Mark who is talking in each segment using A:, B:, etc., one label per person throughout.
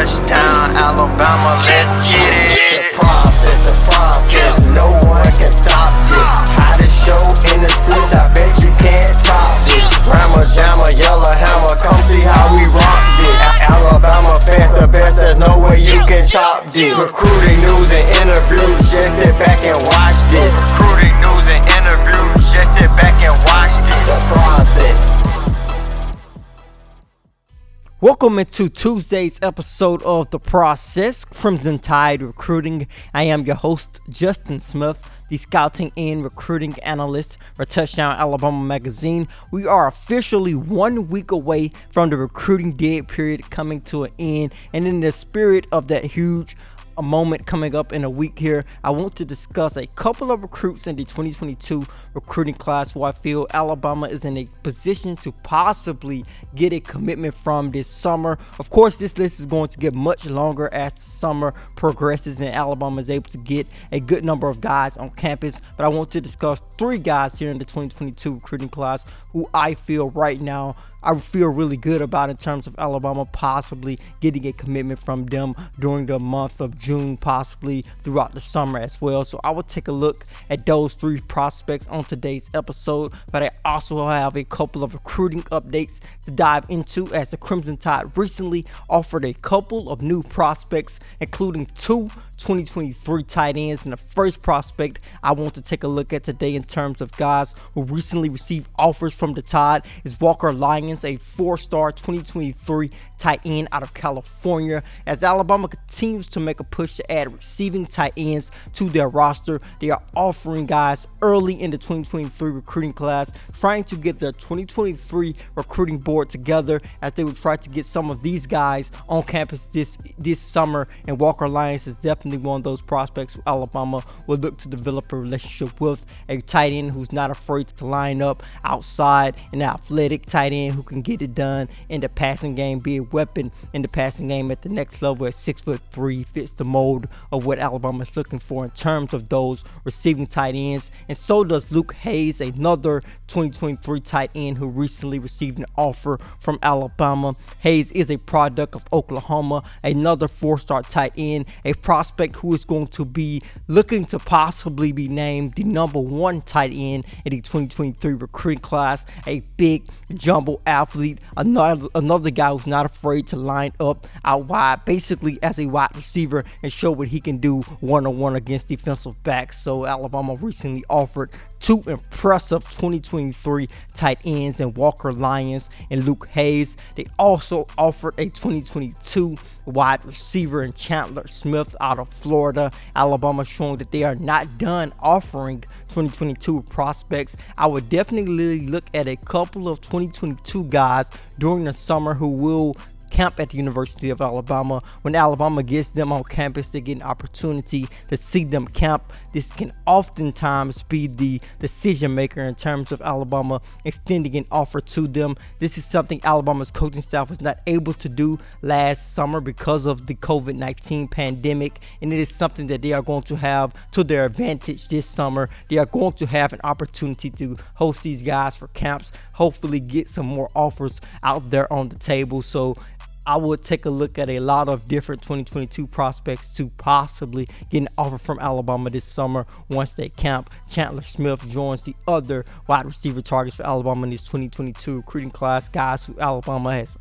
A: Touchdown, Alabama, let's get it.
B: The process, no one can stop this. Hottest show in the streets, I bet you can't top this. Rammer, jammer, yellow hammer, come see how we rock this. Alabama fans the best, there's no way you can top this. Recruiting news and interviews, just sit back and watch this.
A: Recruiting news and interviews, just sit back and watch this.
B: The process.
C: Welcome into Tuesday's episode of The Process, Crimson Tide Recruiting. I am your host, Justin Smith, the scouting and recruiting analyst for Touchdown Alabama magazine. We are officially 1 week away from the recruiting dead period coming to an end, and in the spirit of that huge moment coming up in a week here, I want to discuss a couple of recruits in the 2022 recruiting class who I feel Alabama is in a position to possibly get a commitment from this summer. Of course, this list is going to get much longer as the summer progresses and Alabama is able to get a good number of guys on campus, but I want to discuss 3 guys here in the 2022 recruiting class who I feel right now I feel really good about in terms of Alabama possibly getting a commitment from them during the month of June, possibly throughout the summer as well. So I will take a look at those 3 prospects on today's episode, but I also have a couple of recruiting updates to dive into as the Crimson Tide recently offered a couple of new prospects, including 2 2023 tight ends. And the first prospect I want to take a look at today in terms of guys who recently received offers from the Tide is Walker Lyons, a 4-star 2023 tight end out of California. As Alabama continues to make a push to add receiving tight ends to their roster, they are offering guys early in the 2023 recruiting class, trying to get their 2023 recruiting board together as they would try to get some of these guys on campus this summer. And Walker Lyons is definitely one of those prospects who Alabama will look to develop a relationship with, a tight end who's not afraid to line up outside, an athletic tight end who can get it done in the passing game, be a weapon in the passing game at the next level at 6'3", fits the mold of what Alabama is looking for in terms of those receiving tight ends. And so does Luke Hayes, another 2023 tight end who recently received an offer from Alabama. Hayes is a product of Oklahoma, another 4-star tight end, a prospect who is going to be looking to possibly be named the number 1 tight end in the 2023 recruiting class, a big jumbo athlete, another guy who's not afraid to line up out wide, basically as a wide receiver, and show what he can do one-on-one against defensive backs. So Alabama recently offered 2 impressive 2023 tight ends in Walker Lyons and Luke Hayes. They also offered a 2022 wide receiver in Chandler Smith out of Florida. Alabama showing that they are not done offering 2022 prospects. I would definitely look at a couple of 2022 guys during the summer who will camp at the University of Alabama. When Alabama gets them on campus, they get an opportunity to see them camp. This can oftentimes be the decision maker in terms of Alabama extending an offer to them. This is something Alabama's coaching staff was not able to do last summer because of the COVID-19 pandemic, and it is something that they are going to have to their advantage this summer. They are going to have an opportunity to host these guys for camps, hopefully get some more offers out there on the table. So I would take a look at a lot of different 2022 prospects to possibly get an offer from Alabama this summer once they camp. Chandler Smith joins the other wide receiver targets for Alabama in this 2022 recruiting class, guys who Alabama has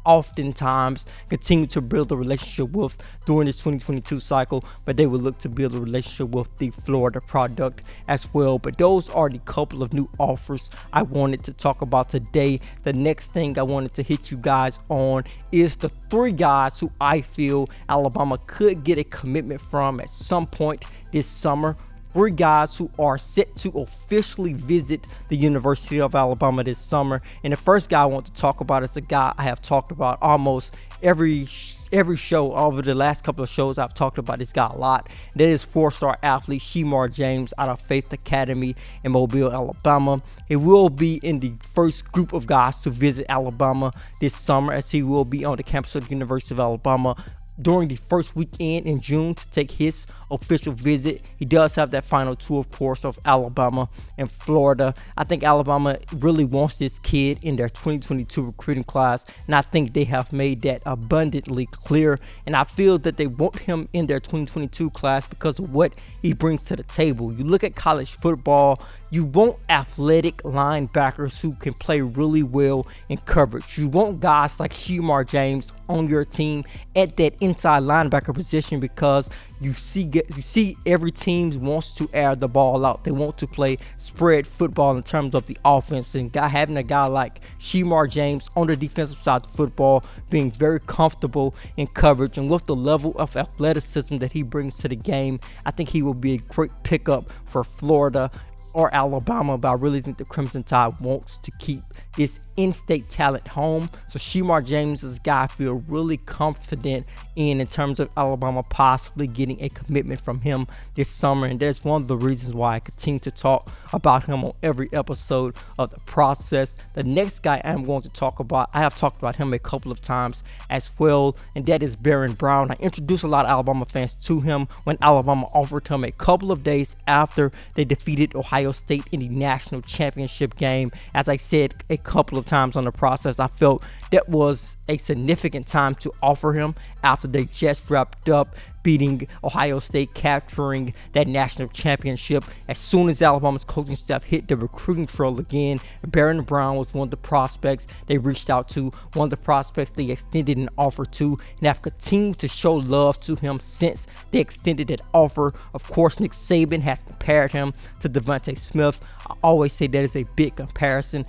C: oftentimes continue to build a relationship with during this 2022 cycle, but they will look to build a relationship with the Florida product as well. But those are the couple of new offers I wanted to talk about today. The next thing I wanted to hit you guys on is the 3 guys who I feel Alabama could get a commitment from at some point this summer. 3 guys who are set to officially visit the University of Alabama this summer. And the first guy I want to talk about is a guy I have talked about almost every show. Over the last couple of shows, I've talked about this guy a lot. That is 4-star athlete Shemar James out of Faith Academy in Mobile, Alabama. He will be in the first group of guys to visit Alabama this summer, as he will be on the campus of the University of Alabama during the first weekend in June to take his official visit. He does have that final two, of course, of Alabama and Florida. I think Alabama really wants this kid in their 2022 recruiting class, and I think they have made that abundantly clear. And I feel that they want him in their 2022 class because of what he brings to the table. You look at college football, you want athletic linebackers who can play really well in coverage. You want guys like Shemar James on your team at that inside linebacker position, because you see every team wants to air the ball out. They want to play spread football in terms of the offense, and having a guy like Shemar James on the defensive side of football, being very comfortable in coverage, and with the level of athleticism that he brings to the game, I think he will be a great pickup for Florida or Alabama. But I really think the Crimson Tide wants to keep this in-state talent home. So Shemar James is a guy I feel really confident in terms of Alabama possibly getting a commitment from him this summer. And that's one of the reasons why I continue to talk about him on every episode of The Process. The next guy I'm going to talk about, I have talked about him a couple of times as well, and that is Baron Brown. I introduced a lot of Alabama fans to him when Alabama offered him a couple of days after they defeated Ohio State in the national championship game. As I said a couple of times on The Process, I felt that was a significant time to offer him after they just wrapped up beating Ohio State, capturing that national championship. As soon as Alabama's coaching staff hit the recruiting trail again, Baron Brown was one of the prospects they reached out to, one of the prospects they extended an offer to, and have continued to show love to him since they extended that offer. Of course, Nick Saban has compared him to Devontae Smith. I always say that is a big comparison,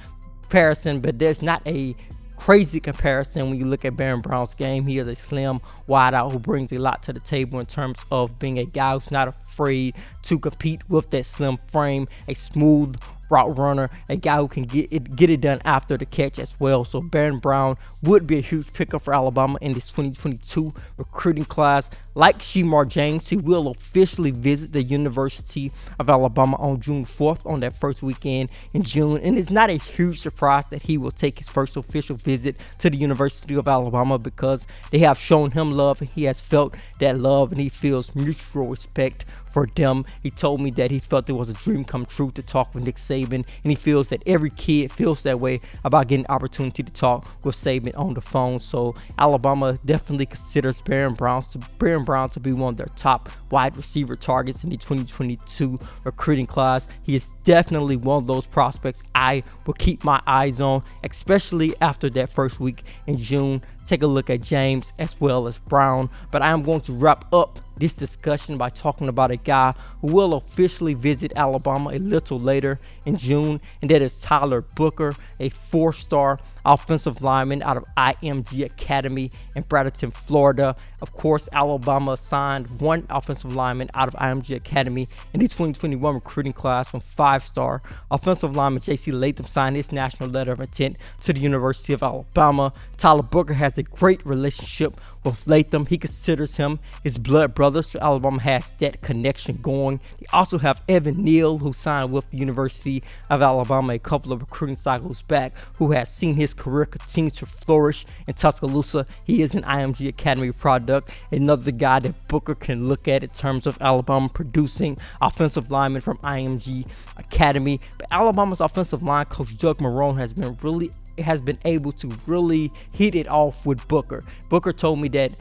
C: but there's not a crazy comparison when you look at Baron Brown's game. He is a slim wideout who brings a lot to the table in terms of being a guy who's not afraid to compete with that slim frame, a smooth route runner, a guy who can get it done after the catch as well. So Baron Brown would be a huge pickup for Alabama in this 2022 recruiting class. Like Shemar James, he will officially visit the University of Alabama on June 4th on that first weekend in June. And it's not a huge surprise that he will take his first official visit to the University of Alabama, because they have shown him love and he has felt that love, and he feels mutual respect for them. He told me that he felt it was a dream come true to talk with Nick Saban, and he feels that every kid feels that way about getting an opportunity to talk with Saban on the phone. So Alabama definitely considers Baron Brown to be one of their top wide receiver targets in the 2022 recruiting class. He is definitely one of those prospects I will keep my eyes on, especially after that first week in June. Take a look at James as well as Brown. But I am going to wrap up this discussion by talking about a guy who will officially visit Alabama a little later in June, and that is Tyler Booker, a 4-star offensive lineman out of IMG Academy in Bradenton, Florida. Of course, Alabama signed one offensive lineman out of IMG Academy in the 2021 recruiting class from 5-star offensive lineman J.C. Latham signed his national letter of intent to the University of Alabama. Tyler Booker has a great relationship with Latham. He considers him his blood brother, so Alabama has that connection going. They also have Evan Neal, who signed with the University of Alabama a couple of recruiting cycles back, who has seen his career continue to flourish in Tuscaloosa. He is an IMG Academy product, another guy that Booker can look at in terms of Alabama producing offensive linemen from IMG Academy. But Alabama's offensive line coach Doug Marrone has been able to really hit it off with Booker. Booker told me that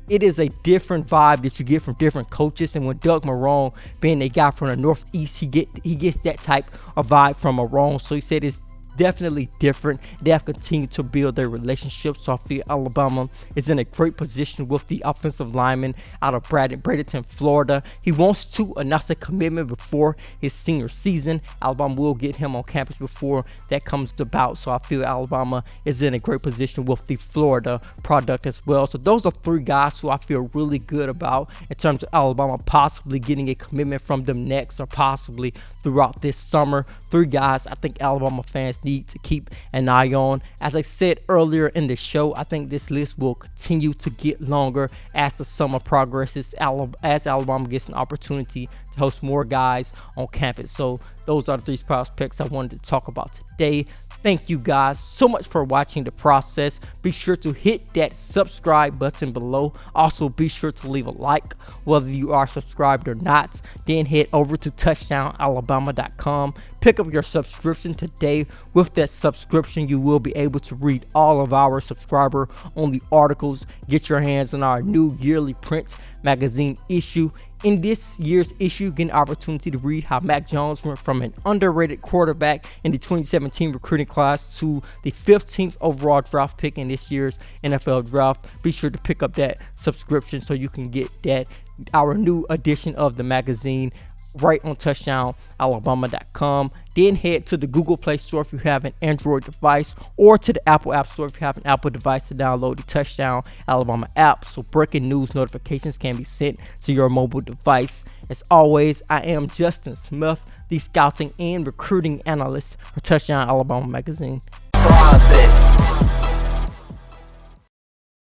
C: it is a different vibe that you get from different coaches, and when Doug Marrone, being a guy from the Northeast, he gets that type of vibe from Marrone. So he said it's definitely different. They have continued to build their relationship, so I feel Alabama is in a great position with the offensive lineman out of Bradenton, Florida. He wants to announce a commitment before his senior season. Alabama will get him on campus before that comes about, so I feel Alabama is in a great position with the Florida product as well. So those are 3 guys who I feel really good about in terms of Alabama possibly getting a commitment from them next, or possibly throughout this summer. 3 guys I think Alabama fans need to keep an eye on. As I said earlier in the show, I think this list will continue to get longer as the summer progresses, as Alabama gets an opportunity to host more guys on campus. So those are the 3 prospects I wanted to talk about today. Thank you guys so much for watching the process. Be sure to hit that subscribe button below. Also, be sure to leave a like whether you are subscribed or not. Then head over to touchdownalabama.com. Pick up your subscription today. With that subscription, you will be able to read all of our subscriber-only articles. Get your hands on our new yearly print magazine issue. In this year's issue, you get an opportunity to read how Mac Jones went from an underrated quarterback in the 2017 recruiting class to the 15th overall draft pick in this year's NFL draft. Be sure to pick up that subscription so you can get that, our new edition of the magazine, right on touchdownalabama.com. Then head to the Google Play Store if you have an Android device, or to the Apple App Store if you have an Apple device, to download the Touchdown Alabama app so breaking news notifications can be sent to your mobile device. As always, I am Justin Smith, the scouting and recruiting analyst for Touchdown Alabama magazine.
B: Process.